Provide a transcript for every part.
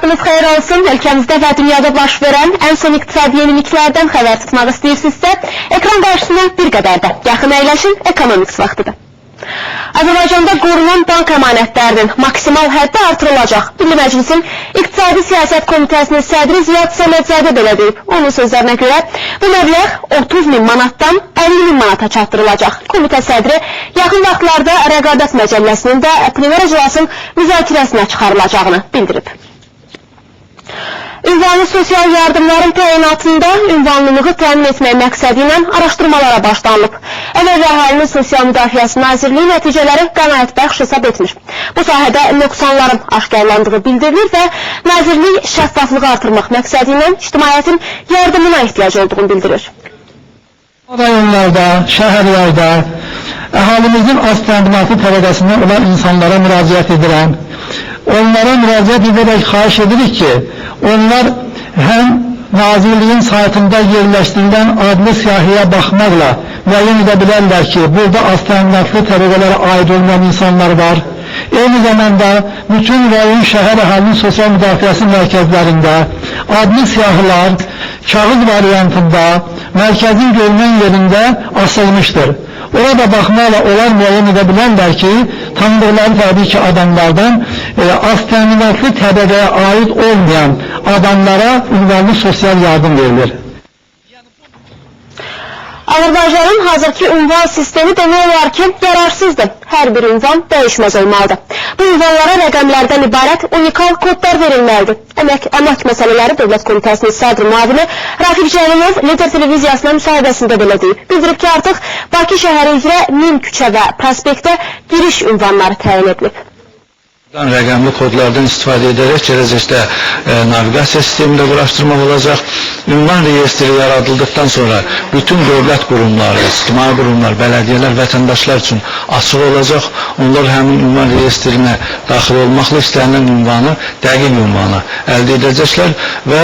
Vaxtınız xeyir olsun. Ölkəmizdə və dünyada baş verən ən son iqtisadi yeniliklərdən xəbər tutmaq istəyirsinizsə, ekran qarşısına bir qədər də yaxın əyləşin, Economics vaxtıdır. Azərbaycanda qorunan bank əmanətlərinin maksimal həddi artırılacaq. Milli Məclisin İqtisadi Siyasət Komitəsinin sədri Ziyad Səmədzadə belə deyib. Onun sözlərinə görə bu məbləğ 30.000 manatdan 50.000 manata çatdırılacaq. Komitə sədri yaxın vaxtlarda Rəqabət Məcəlləsinin də premyer iclasın müzakirəsinə çıxarılacağını bildirib. Ünvanlı sosial yardımların təyinatında ünvanlılığı təmin etmək məqsədi ilə araşdırmalara başlanılıb. Əmək və Əhalinin Sosial Müdafiəsi Nazirliyi nəticələri qənaətbəxş hesab etmir. Bu sahədə nöqsanların aşkarlandığı bildirilir və Nazirlik şəffaflığı artırmaq məqsədi ilə ictimaiyyətin yardımına ehtiyac olduğunu bildirir. Rayonlarda, şəhərlərdə əhalimizin az təminatı təbəqəsində olan insanlara müraciət edirəm. Onlara müraciət edərək xahiş edirik ki, onlar həm Nazirliyin saytında yerləşdirilən adlı siyahıya baxmaqla müəyyən edə bilərlər ki, burada az təminatlı təbəqələrə aid olmayan insanlar var. Eyni zamanda bütün rayon şəhər əhalinin sosial müdafiəsi mərkəzlərində adlı siyahılar kağız variantında mərkəzin görünən yerində asılmışdır. Orada baxmaqla onlar müəyyən edə bilərlər ki, tanıdıqları təbii ki adamlardan az təminatlı təbəqəyə aid olmayan adamlara ünvanlı sosial yardım verilir. Azərbaycanın hazırki ünvan sistemi demək olar ki, yararsızdır. Hər bir ünvan dəyişməz olmalıdır. Bu ünvanlara rəqəmlərdən ibarət unikal kodlar verilməlidir. Əmək məsələləri Dövlət Komitəsinin sədri müavini Rafiq Cəlilov Lider televiziyasına müsahibəsində belə deyib. Bildirib ki, artıq Bakı şəhəri üzrə 1000 küçə və prospektə giriş ünvanları təyin edilib. Rəqəmli kodlardan istifadə edərək gələcəkdə naviqasiya sistemində quraşdırmaq olacaq. Ünvan reyestri yaradıldıqdan sonra bütün dövlət qurumları, ictimai qurumlar, bələdiyyələr vətəndaşlar üçün açıq olacaq. Onlar həmin ünvan reyestrinə daxil olmaqla istənilən ünvanı, dəqiq ünvanı əldə edəcəklər və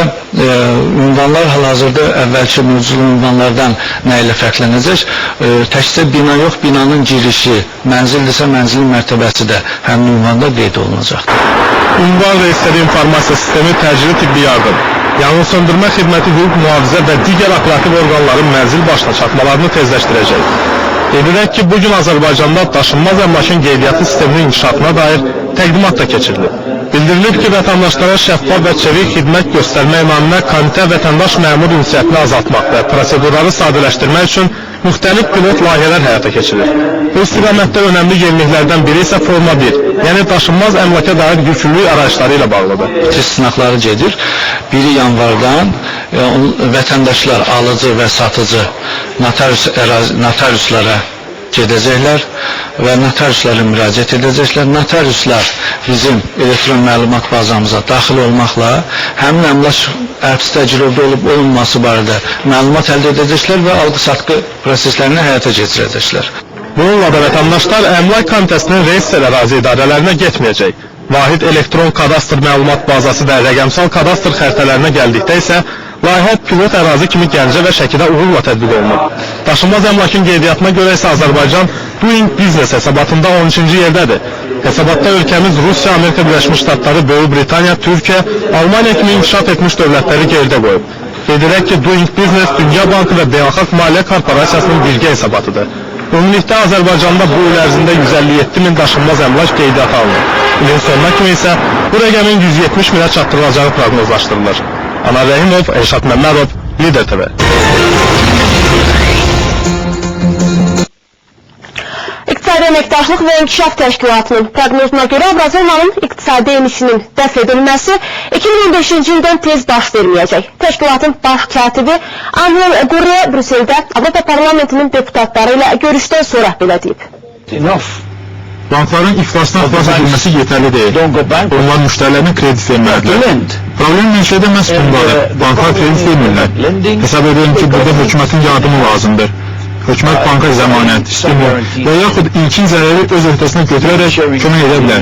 ünvanlar hal-hazırda əvvəlki mövcud ünvanlardan nə ilə fərqlənəcək? Təkcə bina yox, binanın girişi, mənzildirsə mənzilin mərtəbəsi də həmin ünvanda qeyd olunacaqdır. Ünvan reyestri informasiya sistemi təcili tibbi yardım, yanğın söndürmə xidməti, hüquq mühafizə və digər operativ orqanların mənzil başına çatmalarını tezləşdirəcək. Dedirək ki, bugün Azərbaycanda daşınmaz əmlakın qeydiyyatı sisteminin inkişafına dair təqdimat da keçirilir. Bildirilib ki, vətəndaşlara şəffaf və çevik xidmət göstərmək naminə komitə vətəndaş məmur ünsiyyətini azaltmaq və prosedurları sadələşdirmək üçün müxtəlif pilot layihələr həyata keçirilir. Bu istiqamətdə önəmli yeniliklərdən biri isə Forma 1, yəni daşınmaz əmlaka dair yükümlülük arayışları ilə bağlıdır. Test sınaqları gedir. 1 yanvardan vətəndaşlar alıcı və satıcı notariuslara gedəcəklər və notariuslara müraciət edəcəklər. Notariuslar bizim elektron məlumat bazamıza daxil olmaqla həmin əmlak əfs təcrübədə olub olunması barədə məlumat əldə edəcəklər və alqı-satqı proseslərini həyata keçirəcəklər. Bununla da vətəndaşlar Əmlak Komitəsinin reyestr ərazi idarələrinə getməyəcək. Vahid elektron kadastr məlumat bazası və rəqəmsal kadastr xəritələrinə gəldikdə isə layihə pilot ərazi kimi Gəncə və Şəkidə uğurla tətbiq olunub. Daşınmaz əmlakın qeydiyyatına görə isə Azərbaycan Doing Business hesabatında 13-cü yerdədir. Hesabatda ölkəmiz Rusiya, Amerika Birləşmiş Ştatları, Böyük Britaniya, Türkiyə, Almaniya kimi inkişaf etmiş dövlətləri geridə qoyub. Qeyd ki, Doing Business Dünya Bankı və Beynəlxalq Maliyyə Korporasiyasının birgə hesabatıdır. Ümumilikdə Azərbaycanda bu il ərzində 157.000 daşınmaz əmlak qeydiyyata alınır. İlin sonuna kimi isə bu rəqəmin 170.000-ə çatdırılacağı proqnozlaşdırılır. Anar Rəhimov, Elşad Məmmədov, Lider TV. İqtisadi Əməkdaşlıq və İnkişaf Təşkilatının proqnozuna görə Abrazonanın iqtisadi enişinin dəf edilməsi 2015-ci ildən tez baş verməyəcək. Təşkilatın baş katibi Anhel Gurre Brüsseldə Avropa Parlamentinin deputatları ilə görüşdən sonra belə deyib. Bankların iflasdan xilas edilməsi yetərli deyil. Onlar müştərilərinə kredit verməlidir. Problem menşədə məhz bundadır. Banklar kredit vermirlər. Hesab edirəm ki, burada hökumətin yardımı lazımdır. Hökumət banka zəmanət, stimul və yaxud ilkin zərəri öz öhdəsinə götürərək kömək edə bilər.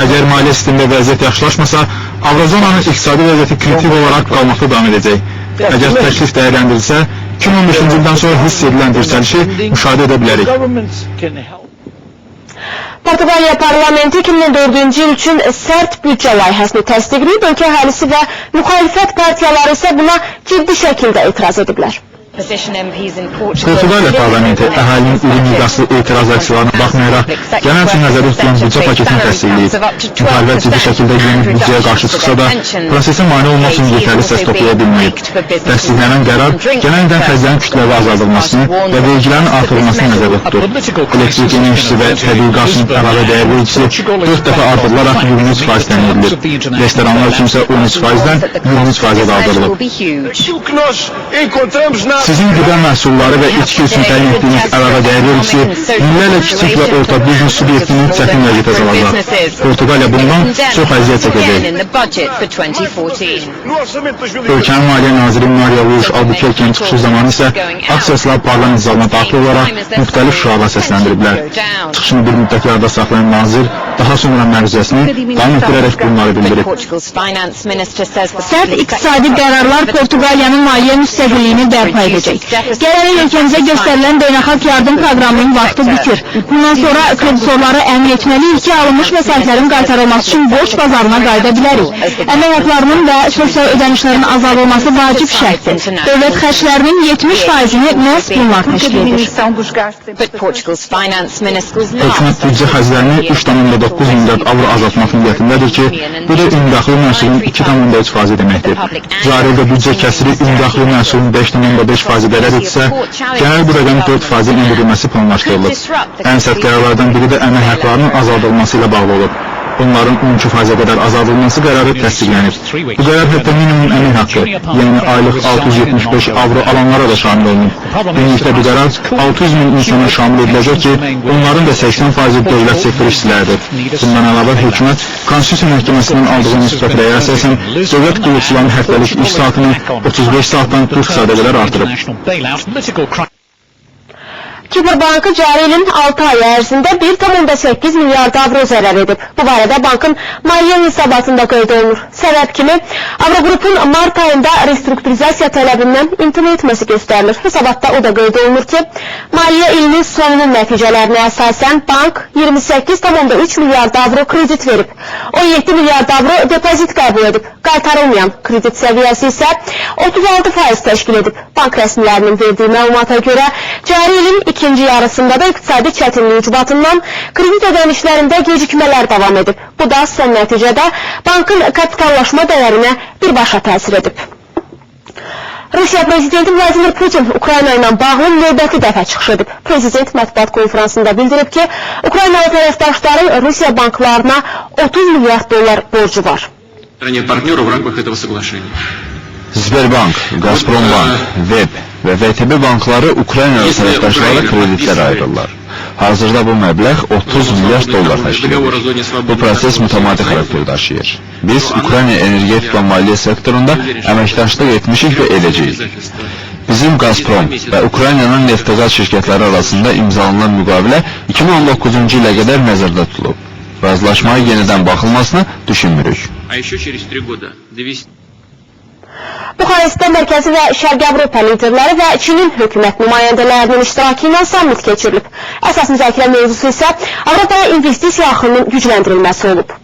Əgər maliyyə sistemində vəziyyət yaxşılaşmasa, Avrozonanın iqtisadi vəziyyəti kritik olaraq qalmaqda davam edəcək. Əgər təklif dəyərləndirilsə, 2015-ci ildən sonra hiss edilən yüksəlişi müşahidə edə bilərik. Portuqaliya parlamenti 2004-cü il üçün sərt büdcə layihəsini təsdiqləyib, ölkə əhalisi və müxalifət partiyaları isə buna ciddi şəkildə etiraz ediblər. Portuqaliya parlamenti əhalinin iri miqyaslı etiraz aksiyalarına baxmayaraq, gələn üçün nəzərdə tutulan büdcə paketini təsdiqləyib. Müxalifət ciddi şəkildə yeni büdcəyə qarşı çıxsa da, prosesə mane olmaq üçün yetərli səs toplaya bilməyib. Təsdiqlənən qərar gələn xərclərin kütləvi azaldılmasını və vergilərin artırılmasını nəzərdə tutur. Elektrik enerjisi və təbii qazın əlavə dəyər vergisi 4 dəfə artırılaraq 23% təmin edilir. Restoranlar üçün isə 13%-dən 23%-ə qaldırılıb. Sizin qida məhsulları və içki üçün təyin etdiyiniz əlavə dəyər vergisi minlərlə kiçik və orta biznes subyektinin çətin vəziyyətə salacaq. Portuqaliya bundan çox əziyyət çəkəcək. Ölkənin Maliyyə Naziri Maria Luiz Albuquerque'nin çıxışı zamanı isə aksiyaslar parlament zalına daxil olaraq müxtəlif şüarlar səsləndiriblər. Çıxışını bir müddət yarıda saxlayan nazir daha sonra məruzəsini davam etdirərək bunları bildirib. Sərt iqtisadi qərarlar Portuqaliyanın maliyyə müstəqilliyini bərpa edəcək. Gələlik ölkəmizə göstərilən beynəlxalq yardım proqramının vaxtı bitir. Bundan sonra kreditorları əmin etməliyik ki, alınmış vəsaitlərin qaytarılması üçün borc bazarına qayıda bilərik. Əmək haqlarının və sosial ödənişlərin azaldılması vacib şərtdir. Dövlət xərclərinin 70%-ni məhz bunlar təşkil edir. Hökumət büdcə xərclərini 3,9 milyard avro azaltmaq niyyətindədir ki, bu da ümumdaxili məhsulun 2,3% deməkdir. Cari ildə büdcə kəsiri ümumdaxili məhsulun 5,5% dərər etsə, genel bu rəqəm 4% endirilməsi planlaşdırılıb. Ən sərt qərarlardan biri də əmək haqlarının azaldılması ilə bağlı olub. Onların 12%-ə qədər azaldılması qərarı təsdiqlənib. Bu qərar hətta minimum əmək haqqı, yəni aylıq 675 avro alanlara da şamil olunub. Ümumilikdə bu qərar 600 min insana şamil ediləcək ki, onların da 80% dövlət sektor işçiləridir. Bundan əlavə hökumət Konstitusiya Məhkəməsindən aldığı müsbət rəyə əsasən dövlət qulluqçularının həftəlik iş saatını 35 saatdan 40 saata qədər artırıb. Kipr Bankı cari ilin 6 ay ərzində 1,8 milyard avro zərər edib. Bu barədə bankın maliyyə hesabatında qeyd olunur. Səbəb kimi, Avrogrupun mart ayında restrukturizasiya tələbindən imtina etməsi göstərilir. Hesabatda o da qeyd olunur ki, maliyyə ilinin sonunun nəticələrinə əsasən bank 28,3 milyard avro kredit verib. 17 milyard avro depozit qəbul edib. Qaytarılmayan kredit səviyyəsi isə 36% təşkil edib. Bank rəsmilərinin verdiyi məlumata görə, cari ilin ikinci yarısında da iqtisadi çətinlik ucbatından kredit ödənişlərində gecikmələr davam edib. Bu da son nəticədə bankın kapitallaşma dəyərinə birbaşa təsir edib. Rusiya Prezidenti Vladimir Putin Ukrayna ilə bağlı növbəti dəfə çıxış edib. Prezident mətbuat konferansında bildirib ki, Ukraynalı tərəfdaşları Rusiya banklarına 30 milyard dollar borcu var. Sberbank, Gazprombank, Web və VTB bankları Ukraynalı tərəfdaşlara kreditlər ayırırlar. Hazırda bu məbləğ 30 milyard dollar təşkil edir. Bu proses mütəmadi xarakter daşıyır. Biz Ukrayna energetik və maliyyə sektorunda əməkdaşlıq etmişik və edəcəyik. Bizim Gazprom və Ukraynanın neft-qaz şirkətləri arasında imzalanan müqavilə 2019-cu ilə qədər nəzərdə tutulub. Razılaşmaya yenidən baxılmasını düşünmürük. Buxarestdə Mərkəzi və Şərqi Avropa liderləri və Çinin hökumət nümayəndələrinin iştirakı ilə sammit keçirilib. Əsas müzakirə mövzusu isə Avropaya investisiya axınının gücləndirilməsi olub.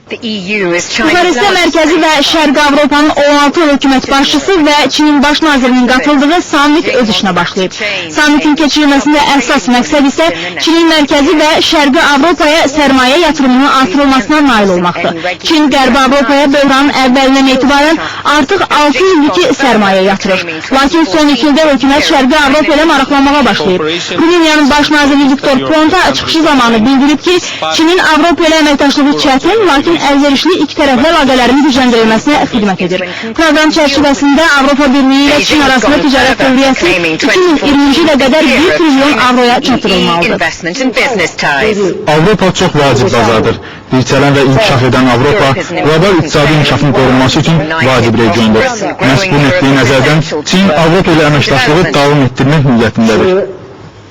Buxarestdə Mərkəzi və Şərqi Avropanın 16 hökumət başçısı və Çinin baş nazirinin qatıldığı sammit öz işinə başlayıb. Sammitin keçirilməsində əsas məqsəd isə Çinin Mərkəzi və Şərqi Avropaya sərmayə yatırımının artırılmasına nail olmaqdır. Çin Qərbi Avropaya böhranın əvvəlindən etibarən artıq 6 illik sərmayə yatırır. Lakin son 2 ildə hökumət Şərqi Avropa ilə maraqlanmağa başlayıb. Rumıniyanın baş naziri Viktor Ponta çıxışı zamanı bildirib ki, Çinin Avropa ilə əməkdaşlığı çətin, lakin əlverişli iki tərəfli əlaqələrin gücləndirilməsinə xidmət edir. Proqram çərçivəsində Avropa Birliyi ilə Çin arasında ticarət dövriyyəsi 2020-ci ilə qədər 1 trilyon avroya çatdırılmalıdır. Avropa çox vacib bazardır. Yüksələn və inkişaf edən Avropa qlobal iqtisadi inkişafın qorunması üçün vacib regiondur. Məhz bu nöqteyi nəzərdən Çin Avropa ilə əməkdaşlığı davam etdirmək niyyətindədir.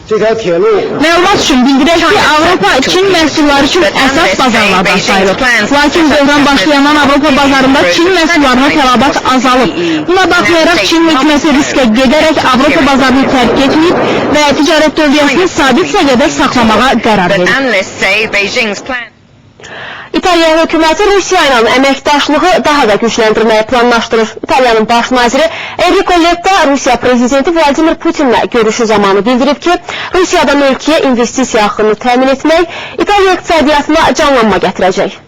Məlumat üçün bildirək ki, Avropa Çin məhsulları üçün əsas bazarlardan sayılır. Lakin dövran başlayandan Avropa bazarında Çin məhsullarına tələbat azalıb. Buna baxmayaraq Çin hökuməti riskə gedərək Avropa bazarını tərk etməyib və ticarət dövriyyəsini sabit səviyyədə saxlamağa qərar verib. İtaliya hökuməti Rusiya ilə əməkdaşlığı daha da gücləndirməyi planlaşdırır. İtaliyanın baş naziri Enrico Letta Rusiya prezidenti Vladimir Putinlə görüşü zamanı bildirib ki, Rusiyadan ölkəyə investisiya axını təmin etmək İtaliya iqtisadiyyatına canlanma gətirəcək.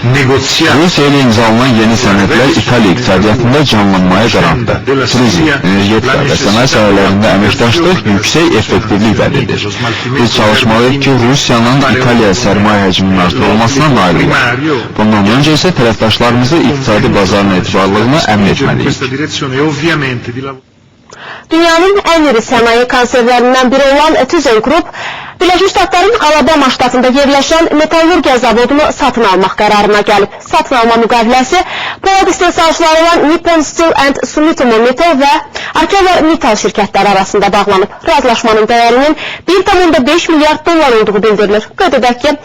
Rusiya ilə imzalanan yeni sənədlər İtaliya iqtisadiyyatında canlanmaya qarantdır. Turizm, energetika və sənaye sahələrində əməkdaşlıq yüksək effektivlik vəd edir. Biz çalışmalıyıq ki, Rusiyanın İtaliyaya sərmayə həcminin artırılmasına nail olaq. Bundan öncə isə tərəfdaşlarımızı iqtisadi bazarın etibarlılığına əmin etməliyik. Dünyanın ən iri sənaye konservlərindən biri olan Thyssen Group, Birləşmiş Ştatların Alabama ştatında yerləşən metallurgiya zavodunu satın almaq qərarına gəlib. Satın alma müqaviləsi polad istehsalçıları olan Nippon Steel and Sumitomo Metal və Arkeva Metal şirkətləri arasında bağlanıb. Razılaşmanın dəyərinin 1,5 milyard dollar olduğu bildirilir. Qeyd edək ki,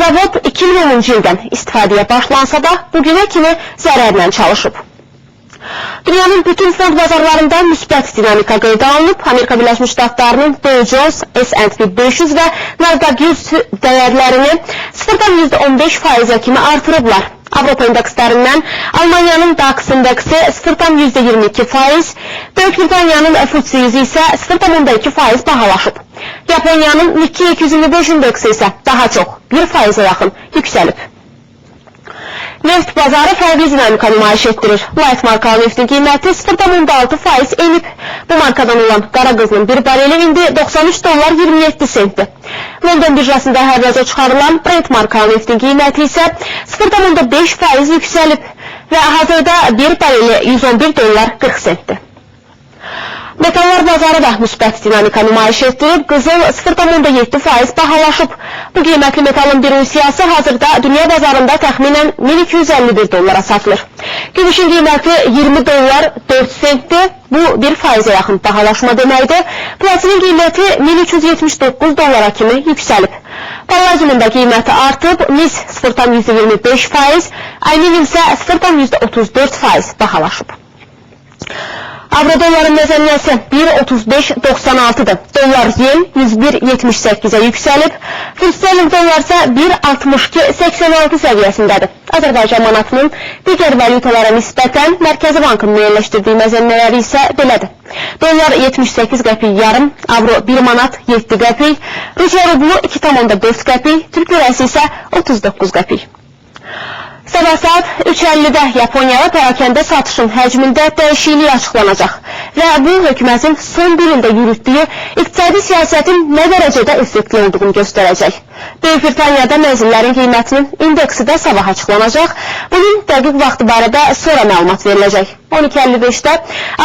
zavod 2010-cu ildən istifadəyə başlansa da bugünə kimi zərərlə çalışıb. Dünyanın bütün fond bazarlarında müsbət dinamika qeydə alınıb. Amerika Birləşmiş Ştatlarının Dow Jones, S&P 500 və Nasdaq 100 dəyərlərini 0,15% kimi artırıblar. Avropa indekslərindən Almaniyanın DAX indeksi 0,22%, Böyük Britaniyanın FTSE 100 isə 0,2% bahalaşıb. Yaponiyanın Nikkei 225 indeksi isə daha çox 1%-ə yaxın yüksəlib. Neft bazarı fərqli dinamika nümayiş etdirir. Light markalı neftin qiyməti 0,6% enib. Bu markadan olan qara qızılın bir bareli indi $93.27. London birjasında hər rəzə çıxarılan Brent markalı neftin qiyməti isə 0,5% yüksəlib və hazırda bir bareli $111.40. Metallar bazarı da müsbət dinamika nümayiş etdirib, qızıl 0,7% bahalaşıb. Bu qiymətli metalın bir unsiyası hazırda dünya bazarında təxminən $1251 satılır. Gümüşün qiyməti $20.04, bu 1%-ə yaxın bahalaşma deməkdir. Platinin qiyməti $1379 kimi yüksəlib. Palladiumun da qiyməti artıb, mis 0,25%, alüminium isə 0,34% bahalaşıb. Avro-dolların məzəniyyəsi 1,3596'dır. Dollar-yen 101,78'ə yüksəlib. Funt sterling dollar isə 1,6286 səviyyəsindədir. Azərbaycan manatının digər valyutalara nisbətən Mərkəzi Bankın müəyyənləşdirdiyi məzənnələri isə belədir. Dollar 78 qəpik yarım, avro 1 manat 7 qəpik, Rusiya rublu 2,4 qəpik, Türk lirəsi isə 39 qəpik. Sabah saat 3:50'də Yaponiyada perakende satışın həcmində dəyişiklik açıqlanacaq və bu hökumətin son bir ildə yürütdüyü iqtisadi siyasətin nə dərəcədə effektli olduğunu göstərəcək. Böyük Britaniyada mənzillərin qiymətinin indeksi də sabah açıqlanacaq. Bunun dəqiq vaxtı barədə sonra məlumat veriləcək. 12:55'də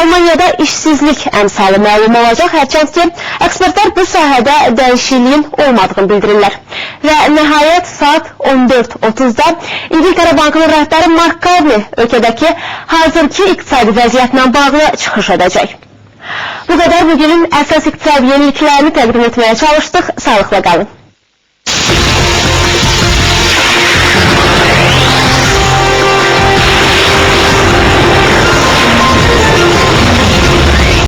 Almaniyada işsizlik əmsalı məlum olacaq, hərçənd ki, ekspertlər bu sahədə dəyişikliyin olmadığını bildirirlər. Və nəhayət saat 14:30'da İngiltərə Bankının rəhbəri Mark Carney ölkədəki hazırki iqtisadi vəziyyətlə bağlı çıxış edəcək. Bu qədər bugünün əsas iqtisadi yeniliklərini təqdim etməyə çalışdıq. Sağlıqla qalın.